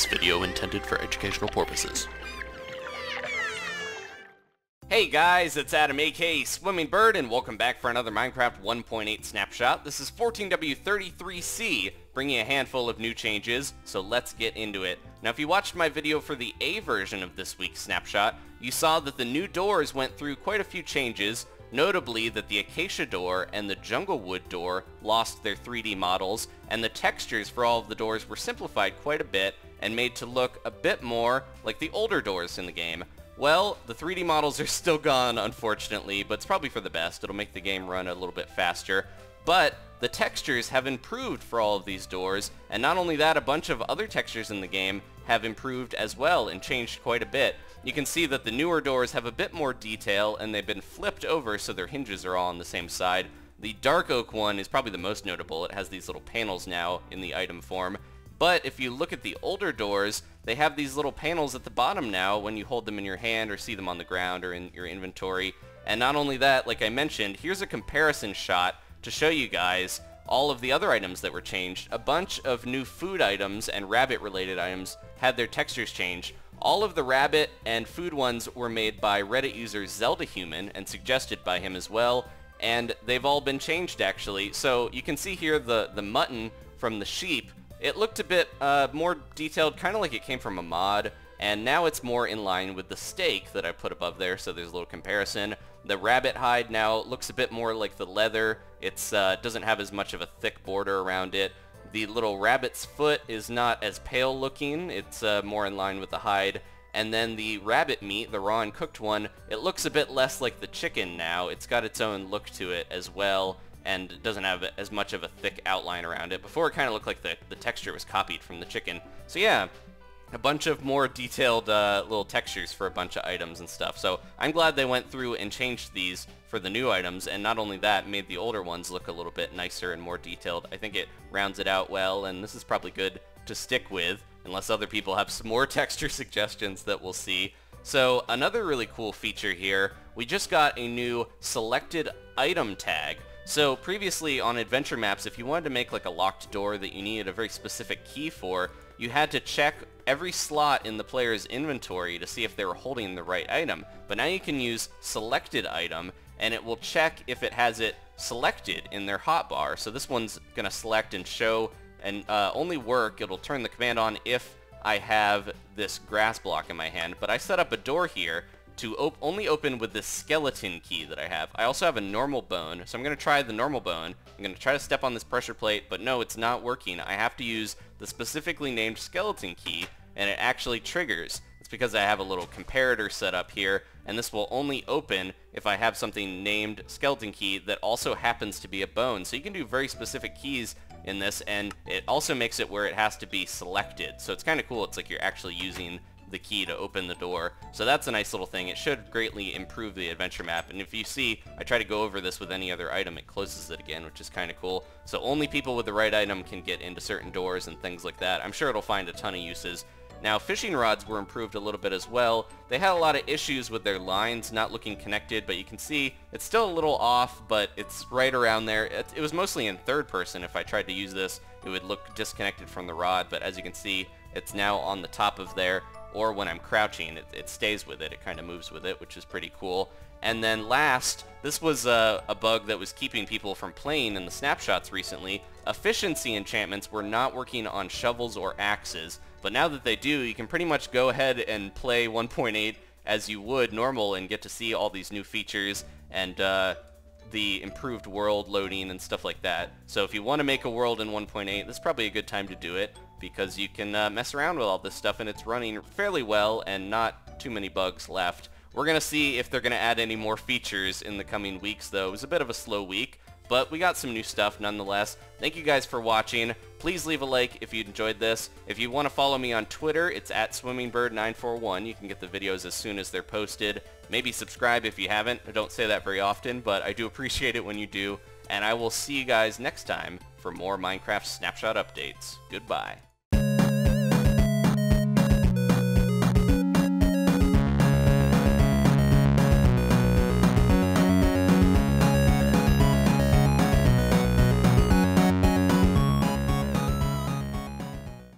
This video intended for educational purposes. Hey guys, it's Adam aka Swimming Bird, and welcome back for another Minecraft 1.8 Snapshot. This is 14W33C, bringing a handful of new changes, so let's get into it. Now if you watched my video for the A version of this week's Snapshot, you saw that the new doors went through quite a few changes, notably that the Acacia door and the Junglewood door lost their 3D models, and the textures for all of the doors were simplified quite a bit and made to look a bit more like the older doors in the game. Well, the 3D models are still gone, unfortunately, but it's probably for the best. It'll make the game run a little bit faster. But the textures have improved for all of these doors, and not only that, a bunch of other textures in the game have improved as well and changed quite a bit. You can see that the newer doors have a bit more detail, and they've been flipped over so their hinges are all on the same side. The Dark Oak one is probably the most notable. It has these little panels now in the item form. But if you look at the older doors, they have these little panels at the bottom now when you hold them in your hand or see them on the ground or in your inventory. And not only that, like I mentioned, here's a comparison shot to show you guys all of the other items that were changed. A bunch of new food items and rabbit-related items had their textures changed. All of the rabbit and food ones were made by Reddit user Zelda Human and suggested by him as well. And they've all been changed actually. So you can see here the mutton from the sheep. It looked a bit more detailed, kind of like it came from a mod, and now it's more in line with the steak that I put above there, so there's a little comparison. The rabbit hide now looks a bit more like the leather. It doesn't have as much of a thick border around it. The little rabbit's foot is not as pale looking. It's more in line with the hide. And then the rabbit meat, the raw and cooked one, it looks a bit less like the chicken now. It's got its own look to it as well, and it doesn't have as much of a thick outline around it. Before it kind of looked like the texture was copied from the chicken. So yeah, a bunch of more detailed little textures for a bunch of items and stuff. So I'm glad they went through and changed these for the new items, and not only that, made the older ones look a little bit nicer and more detailed. I think it rounds it out well, and this is probably good to stick with, unless other people have some more texture suggestions that we'll see. So another really cool feature here, we just got a new selected item tag. So previously on adventure maps, if you wanted to make like a locked door that you needed a very specific key for, you had to check every slot in the player's inventory to see if they were holding the right item. But now you can use selected item, and it will check if it has it selected in their hotbar. So this one's going to select and show and only work. It'll turn the command on if I have this grass block in my hand. But I set up a door here to only open with this skeleton key that I have. I also have a normal bone, so I'm going to try the normal bone. I'm going to try to step on this pressure plate, but no, it's not working. I have to use the specifically named skeleton key, and it actually triggers. It's because I have a little comparator set up here, and this will only open if I have something named skeleton key that also happens to be a bone. So you can do very specific keys in this, and it also makes it where it has to be selected. So it's kind of cool. It's like you're actually using the key to open the door. So that's a nice little thing. It should greatly improve the adventure map. And if you see, I try to go over this with any other item, it closes it again, which is kind of cool. So only people with the right item can get into certain doors and things like that. I'm sure it'll find a ton of uses. Now, fishing rods were improved a little bit as well. They had a lot of issues with their lines not looking connected, but you can see it's still a little off, but it's right around there. It was mostly in third person. If I tried to use this, it would look disconnected from the rod, but as you can see, it's now on the top of there. Or when I'm crouching, it stays with it. It kind of moves with it, which is pretty cool. And then last, this was a bug that was keeping people from playing in the snapshots recently. Efficiency enchantments were not working on shovels or axes, but now that they do, you can pretty much go ahead and play 1.8 as you would normal and get to see all these new features and the improved world loading and stuff like that. So if you want to make a world in 1.8, this is probably a good time to do it, because you can mess around with all this stuff and it's running fairly well and not too many bugs left. We're going to see if they're going to add any more features in the coming weeks though. It was a bit of a slow week, but we got some new stuff nonetheless. Thank you guys for watching. Please leave a like if you enjoyed this. If you want to follow me on Twitter, it's at SwimmingBird941. You can get the videos as soon as they're posted. Maybe subscribe if you haven't. I don't say that very often, but I do appreciate it when you do. And I will see you guys next time for more Minecraft Snapshot updates. Goodbye.